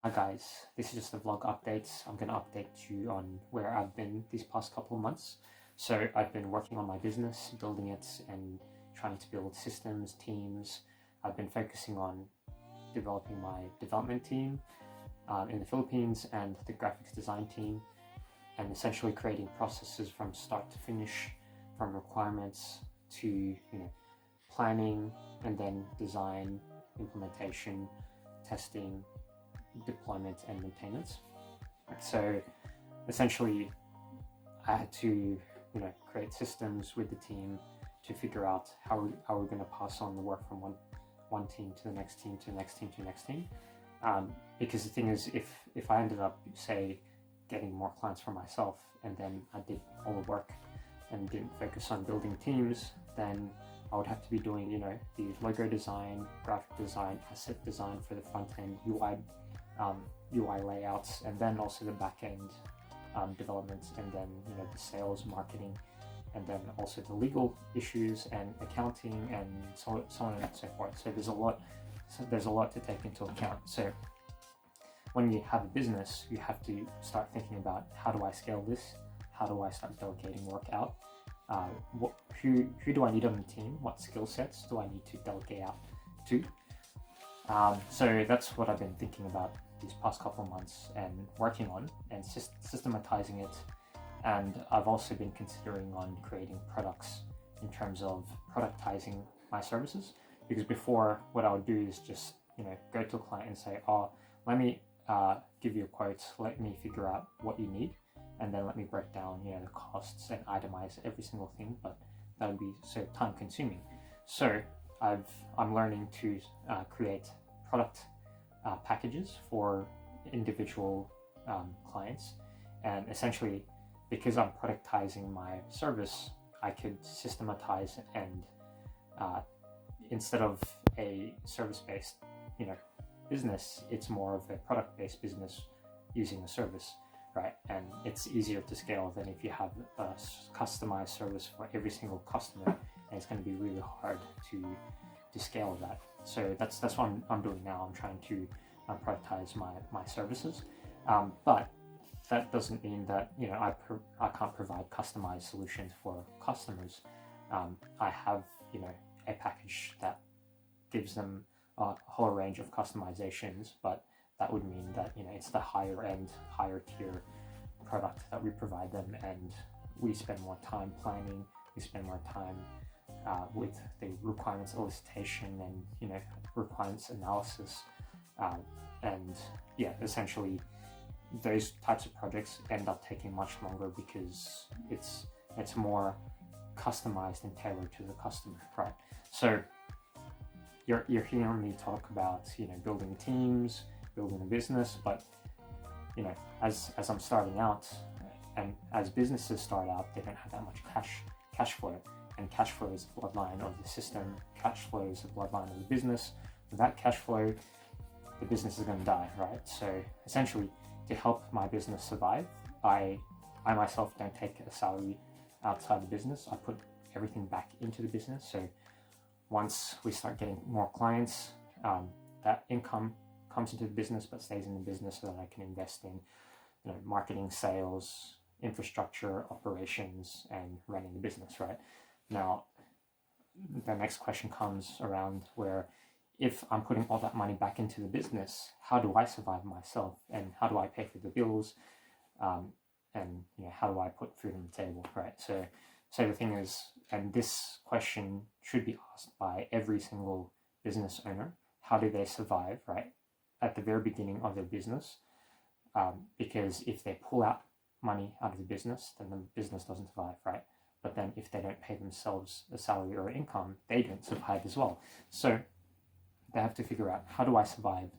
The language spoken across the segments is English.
Hi guys, this is just a vlog update. I'm going to update you on where I've been these past couple of months. So I've been working on my business, building it and trying to build systems, teams. I've been focusing on developing my development team in the Philippines and the graphics design team, and essentially creating processes from start to finish, from requirements to planning, and then design, implementation, testing, deployment and maintenance. So essentially I had to create systems with the team to figure out how we're going to pass on the work from one team to the next team to the next team to the next team, because the thing is, if I ended up, say, getting more clients for myself and then I did all the work and didn't focus on building teams, then I would have to be doing the logo design, graphic design, asset design for the front end, UI layouts, and then also the back end development, and then the sales, marketing, and then also the legal issues and accounting and so on and so forth. So there's a lot to take into account. So when you have a business, you have to start thinking about, how do I scale this? How do I start delegating work out? Who do I need on the team? What skill sets do I need to delegate out to? So that's what I've been thinking about these past couple of months and working on and systematizing it. And I've also been considering on creating products in terms of productizing my services, because before, what I would do is just go to a client and say, oh, let me give you a quote, let me figure out what you need, and then let me break down the costs and itemize every single thing, but that would be so time consuming. So I'm learning to create product packages for individual clients, and essentially, because I'm productizing my service, I could systematize and instead of a service-based business, it's more of a product-based business using a service, right? And it's easier to scale than if you have a customized service for every single customer, and it's going to be really hard to scale that. So that's what I'm doing now. I'm trying to productize my services, but that doesn't mean that I can't provide customized solutions for customers. I have a package that gives them a whole range of customizations, but that would mean that it's the higher end, higher tier product that we provide them, and we spend more time planning, we spend more time with the requirements elicitation and requirements analysis, and essentially those types of projects end up taking much longer because it's more customized and tailored to the customer, right? So you're hearing me talk about building teams, building a business, but as I'm starting out, and as businesses start out, they don't have that much cash flow, and cash flow is the bloodline of the system. Cash flow is the bloodline of the business. Without cash flow, the business is going to die, right? So essentially, to help my business survive, I myself don't take a salary outside the business. I put everything back into the business. So once we start getting more clients, that income comes into the business but stays in the business, so that I can invest in marketing, sales, infrastructure, operations, and running the business, right? Now, the next question comes around where, if I'm putting all that money back into the business, how do I survive myself, and how do I pay for the bills, and how do I put food on the table, right? So the thing is, and this question should be asked by every single business owner: how do they survive, right, at the very beginning of their business? Because if they pull out money out of the business, then the business doesn't survive, right? But then if they don't pay themselves a salary or income, they don't survive as well. So they have to figure out, how do I survive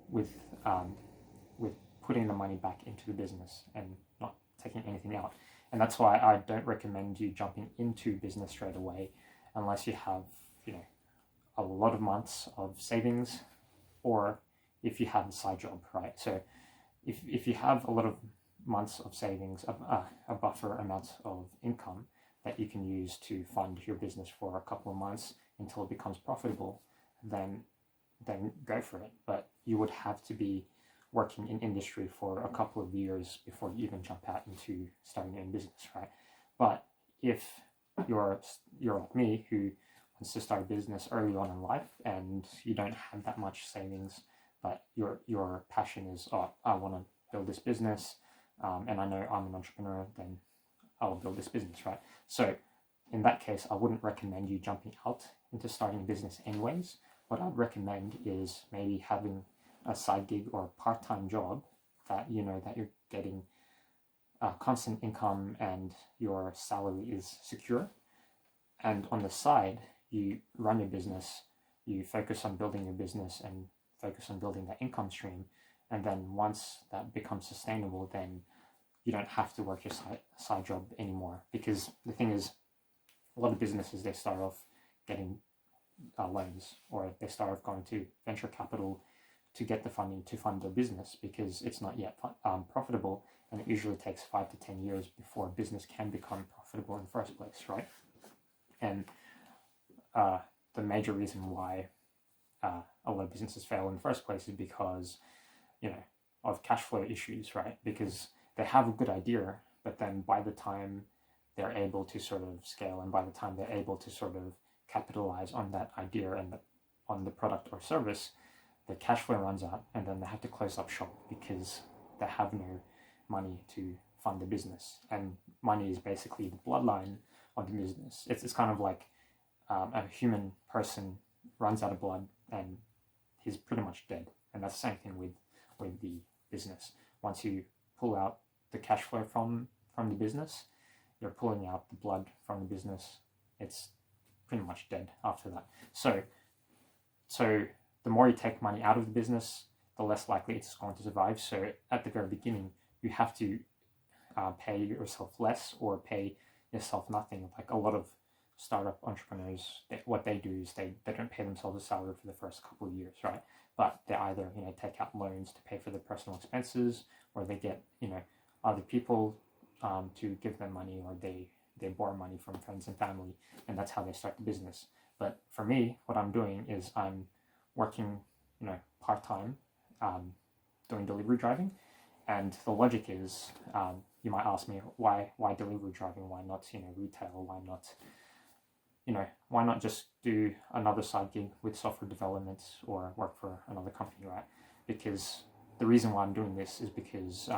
with putting the money back into the business and not taking anything out? And that's why I don't recommend you jumping into business straight away, unless you have a lot of months of savings, or if you have a side job, right? So if you have a lot of months of savings, a buffer amount of income that you can use to fund your business for a couple of months until it becomes profitable, then go for it. But you would have to be working in industry for a couple of years before you even jump out into starting your own business, right? But if you're like me, who wants to start a business early on in life and you don't have that much savings, but your passion is, oh, I want to build this business, and I know I'm an entrepreneur, then I'll build this business, right? So in that case, I wouldn't recommend you jumping out into starting a business anyways. What I'd recommend is maybe having a side gig or a part-time job that you know that you're getting constant income and your salary is secure. And on the side, you run your business, you focus on building your business and focus on building that income stream. And then once that becomes sustainable, then you don't have to work your side job anymore. Because the thing is, a lot of businesses, they start off getting loans, or they start off going to venture capital to get the funding to fund their business because it's not yet profitable, and it usually takes 5 to 10 years before a business can become profitable in the first place, right? And the major reason why a lot of businesses fail in the first place is because, you know, of cash flow issues, right? Because they have a good idea, but then by the time they're able to sort of scale, and by the time they're able to sort of capitalize on that idea and on the product or service, the cash flow runs out, and then they have to close up shop because they have no money to fund the business. And money is basically the bloodline of the business. It's kind of like a human person runs out of blood and he's pretty much dead. And that's the same thing with the business. Once you pull out the cash flow from the business, you're pulling out the blood from the business. It's pretty much dead after that. So the more you take money out of the business, the less likely it's going to survive. So at the very beginning, you have to pay yourself less or pay yourself nothing. Like a lot of startup entrepreneurs, what they do is they don't pay themselves a salary for the first couple of years, right? But they either take out loans to pay for their personal expenses, or they get other people to give them money, or they borrow money from friends and family, and that's how they start the business. But for me, what I'm doing is I'm working part-time, doing delivery driving. And the logic is, you might ask me, why delivery driving? Why not retail? Why not just do another side gig with software development or work for another company, right? Because the reason why I'm doing this is because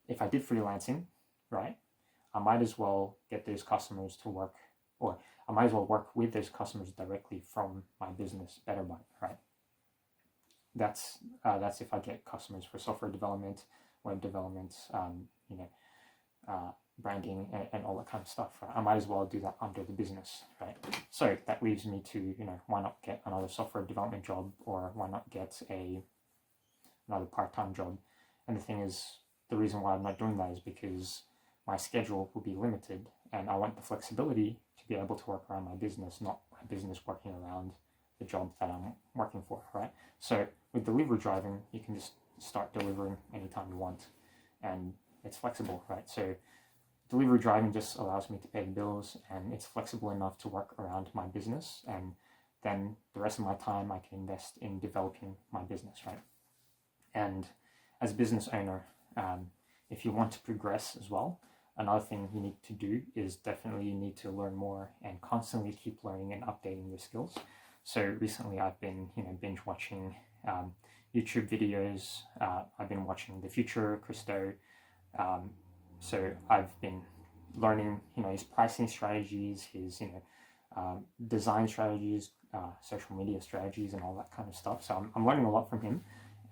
if I did freelancing, right, I might as well get those customers to work, or I might as well work with those customers directly from my business, BetterBuy, right? That's if I get customers for software development, web development, branding, and all that kind of stuff, right? I might as well do that under the business, right? So that leaves me to, why not get another software development job, or why not get another part-time job? And the thing is, the reason why I'm not doing that is because my schedule will be limited, and I want the flexibility to be able to work around my business, not my business working around the job that I'm working for, right? So with delivery driving, you can just start delivering anytime you want, and it's flexible, right? So delivery driving just allows me to pay the bills, and it's flexible enough to work around my business, and then the rest of my time I can invest in developing my business, right? And as a business owner, if you want to progress as well, another thing you need to do is definitely you need to learn more and constantly keep learning and updating your skills. So recently I've been binge watching YouTube videos. I've been watching The Future, Christo. So I've been learning his pricing strategies, his design strategies, social media strategies, and all that kind of stuff. So I'm learning a lot from him.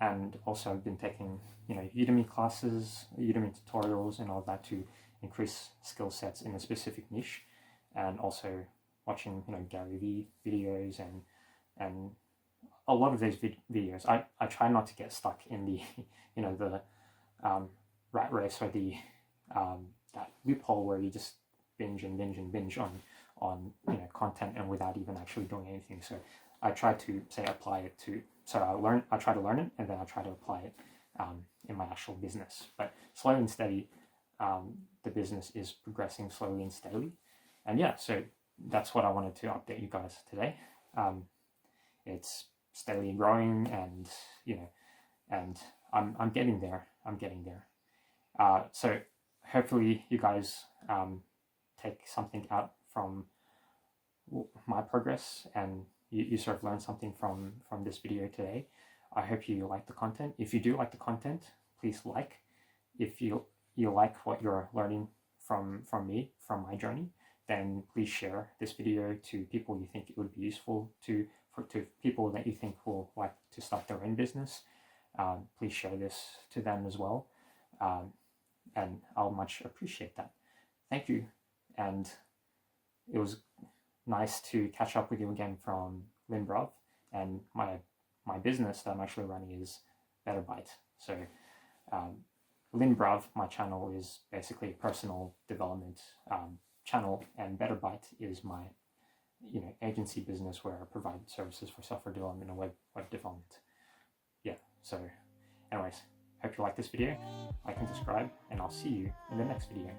And also I've been taking Udemy classes, Udemy tutorials, and all that to increase skill sets in a specific niche, and also watching Gary Vee videos and a lot of these videos. I try not to get stuck in the the rat race, or the that loophole where you just binge on content and without even actually doing anything. So I try to apply it to. So I try to learn it, and then I try to apply it in my actual business. But slowly and steady, the business is progressing slowly and steadily. And yeah, so that's what I wanted to update you guys today. It's steadily growing, and I'm getting there. I'm getting there. So hopefully you guys take something out from my progress, and you sort of learn something from this video today. I hope you like the content. If you do like the content, please like. If you like what you're learning from me, from my journey, then please share this video to people you think it would be useful to people that you think will like to start their own business. Please share this to them as well, and I'll much appreciate that. Thank you, and it was nice to catch up with you again from Linbrov, and my business that I'm actually running is BetterByte. So Linbrov, my channel, is basically a personal development channel, and BetterByte is my agency business where I provide services for software development and web development. Yeah, so anyways, hope you like this video, like and subscribe, and I'll see you in the next video.